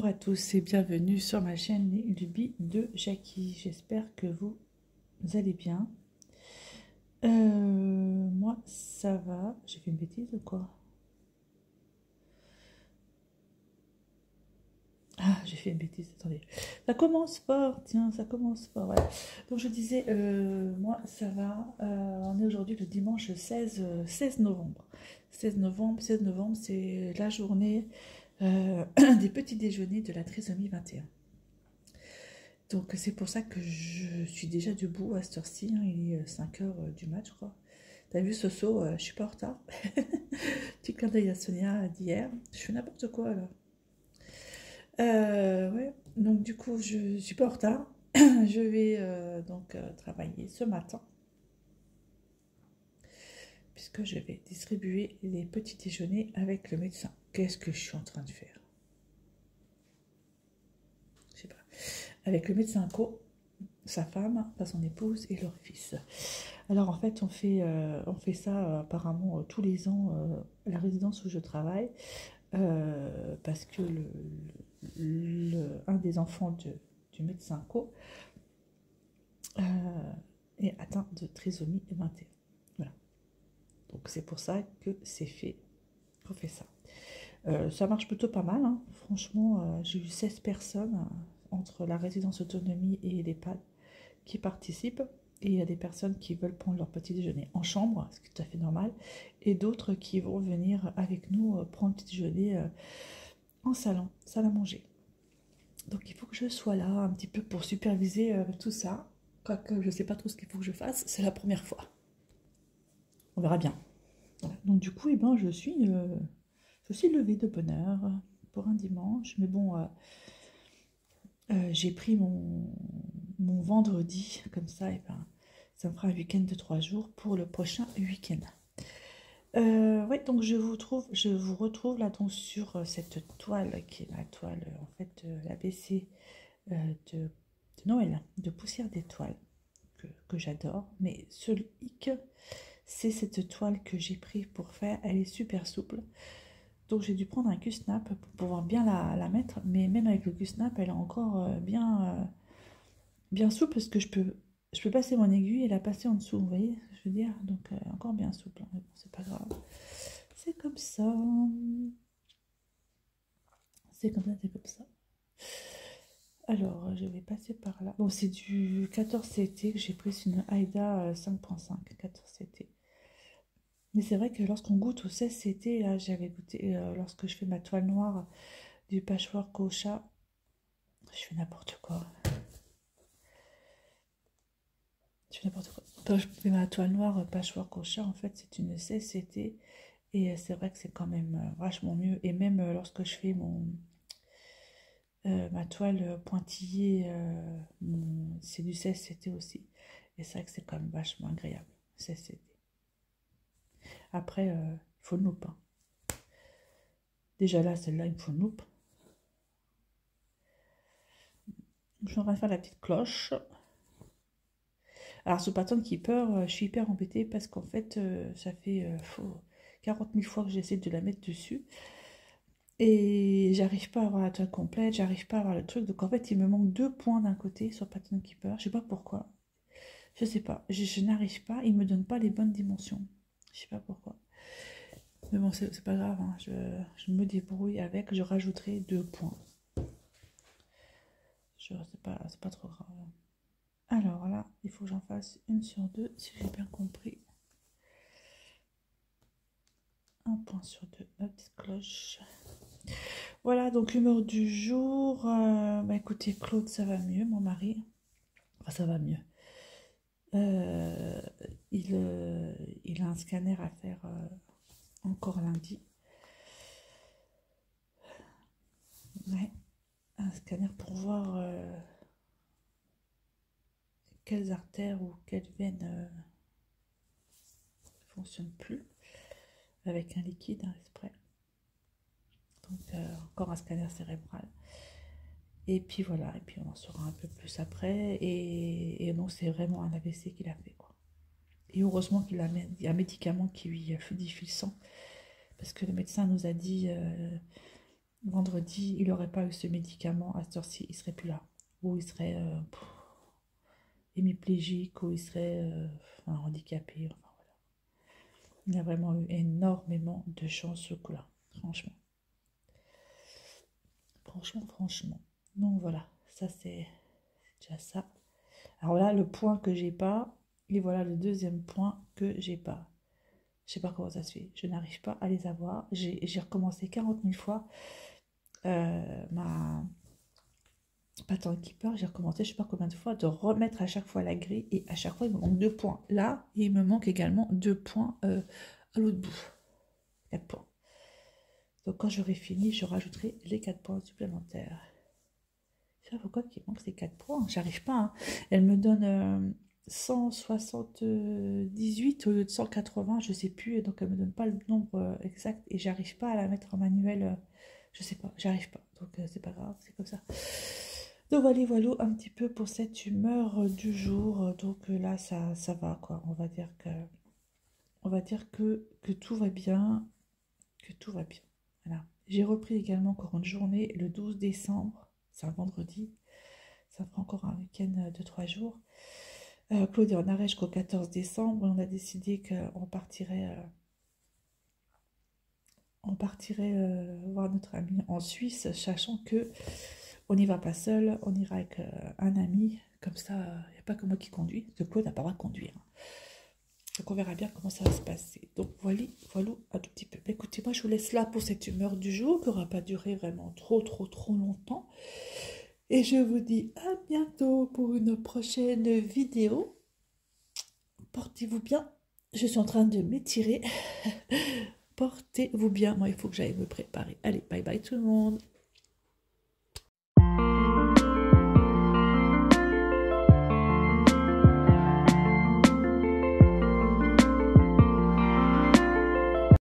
à tous et bienvenue sur ma chaîne Les Lubies de Jackie. J'espère que vous allez bien. Moi, ça va. J'ai fait une bêtise ou quoi? Ah, j'ai fait une bêtise, attendez. Ça commence fort, tiens, ça commence fort. Ouais. Donc je disais, moi, ça va. On est aujourd'hui le dimanche 16 novembre. 16 novembre, c'est la journée des petits déjeuners de la trisomie 21. Donc c'est pour ça que je suis déjà debout à cette heure-ci, hein, il est 5 heures du mat, je crois. T'as vu Soso, je suis pas en retard. Petit clin d'œil à Sonia d'hier. Je fais n'importe quoi là. Ouais, donc du coup je suis pas en retard. Je vais travailler ce matin, puisque je vais distribuer les petits déjeuners avec le médecin. Qu'est-ce que je suis en train de faire? Je sais pas. Avec le médecin co, sa femme, pas son épouse et leur fils. Alors en fait, on fait ça apparemment tous les ans à la résidence où je travaille, parce que un des enfants du médecin co euh, est atteint de trisomie 21. Voilà. Donc c'est pour ça que c'est fait, qu'on fait ça. Ça marche plutôt pas mal, hein. Franchement, j'ai eu 16 personnes entre la résidence autonomie et l'EHPAD qui participent. Et il y a des personnes qui veulent prendre leur petit déjeuner en chambre, ce qui est tout à fait normal, et d'autres qui vont venir avec nous prendre le petit déjeuner en salon, salle à manger. Donc il faut que je sois là un petit peu pour superviser tout ça. Quoique je ne sais pas trop ce qu'il faut que je fasse, c'est la première fois. On verra bien. Voilà. Donc du coup, je suis levée de bonne heure pour un dimanche. Mais bon, j'ai pris mon vendredi, comme ça, ça me fera un week-end de 3 jours pour le prochain week-end. Ouais, donc je vous retrouve là donc sur cette toile qui est la toile en fait l'ABC de Noël, de Poussière d'étoiles, que j'adore. Mais seul hic, c'est cette toile que j'ai pris pour faire, elle est super souple. Donc j'ai dû prendre un Q-snap pour pouvoir bien la mettre, mais même avec le Q-snap, elle est encore bien souple parce que je peux passer mon aiguille et la passer en dessous, vous voyez, je veux dire, donc encore bien souple, hein. Bon, c'est pas grave. C'est comme ça. C'est comme ça, c'est comme ça. Alors, je vais passer par là. Bon, c'est du 14CT que j'ai pris, c'est une Aida 5.5, 14CT. Mais c'est vrai que lorsqu'on goûte au 16CT, là, j'avais goûté, lorsque je fais ma toile noire du patchwork au chat, je fais n'importe quoi. Je fais n'importe quoi. Quand je fais ma toile noire patchwork au chat, en fait, c'est une 16CT. Et c'est vrai que c'est quand même vachement mieux. Et même lorsque je fais ma toile pointillée, c'est du 16CT aussi. Et c'est vrai que c'est quand même vachement agréable, 16CT. Après, il faut le loupe, hein. Déjà là, celle-là, il me faut le loupe. Je suis en train de faire la petite cloche. Alors, ce Pattern Keeper, je suis hyper embêtée parce qu'en fait, ça fait 40 000 fois que j'essaie de la mettre dessus. Et j'arrive pas à avoir la toile complète, j'arrive pas à avoir le truc. Donc en fait, il me manque 2 points d'un côté sur Pattern Keeper. Je sais pas pourquoi. Je sais pas. Je n'arrive pas. Il me donne pas les bonnes dimensions. Je sais pas pourquoi. Mais bon, c'est pas grave, hein. Je me débrouille avec. Je rajouterai 2 points. C'est pas trop grave. Alors là, il faut que j'en fasse une sur 2, si j'ai bien compris. Un point sur 2, la petite cloche. Voilà, donc humeur du jour. Écoutez, Claude, ça va mieux, mon mari. Enfin, ça va mieux. Il a un scanner à faire encore lundi. Ouais, un scanner pour voir quelles artères ou quelles veines ne fonctionnent plus avec un liquide, hein, exprès. Donc encore un scanner cérébral. Et puis voilà, et puis on en saura un peu plus après. Et non, c'est vraiment un AVC qu'il a fait, quoi. Et heureusement qu'il a un médicament qui lui fluidifie le sang. Parce que le médecin nous a dit vendredi, il n'aurait pas eu ce médicament, à cette heure-ci, il serait plus là. Ou il serait hémiplégique, ou il serait enfin, handicapé. Enfin, voilà. Il a vraiment eu énormément de chance ce coup-là, franchement. Franchement. Donc voilà, ça c'est déjà ça. Alors là, le point que j'ai pas, et voilà le deuxième point que j'ai pas. Je sais pas comment ça se fait, je n'arrive pas à les avoir. J'ai recommencé 40 000 fois ma patent keeper, j'ai recommencé je sais pas combien de fois de remettre à chaque fois la grille et à chaque fois il me manque 2 points. Là, il me manque également 2 points à l'autre bout. 4 points. Donc quand j'aurai fini, je rajouterai les 4 points supplémentaires. Je sais pas pourquoi il manque ces 4 points, j'arrive pas. Hein. Elle me donne 178 au lieu de 180, je sais plus, donc elle me donne pas le nombre exact et j'arrive pas à la mettre en manuel. Je sais pas, j'arrive pas, donc c'est pas grave, c'est comme ça. Donc voilà un petit peu pour cette humeur du jour. Donc là ça va quoi. On va dire que tout va bien, que tout va bien. Voilà. J'ai repris également encore une journée le 12 décembre, c'est un vendredi. Ça fera encore un week-end de 3 jours. Claude est en arrêt jusqu'au 14 décembre. On a décidé qu'on partirait voir notre ami en Suisse, sachant que on n'y va pas seul, on ira avec un ami. Comme ça, il n'y a pas que moi qui conduis, parce que Claude n'a pas le droit de conduire. Donc on verra bien comment ça va se passer. Donc voilà un tout petit peu. Écoutez, moi je vous laisse là pour cette humeur du jour, qui n'aura pas duré vraiment trop longtemps. Et je vous dis à bientôt pour une prochaine vidéo. Portez-vous bien. Je suis en train de m'étirer. Portez-vous bien. Moi, il faut que j'aille me préparer. Allez, bye bye tout le monde.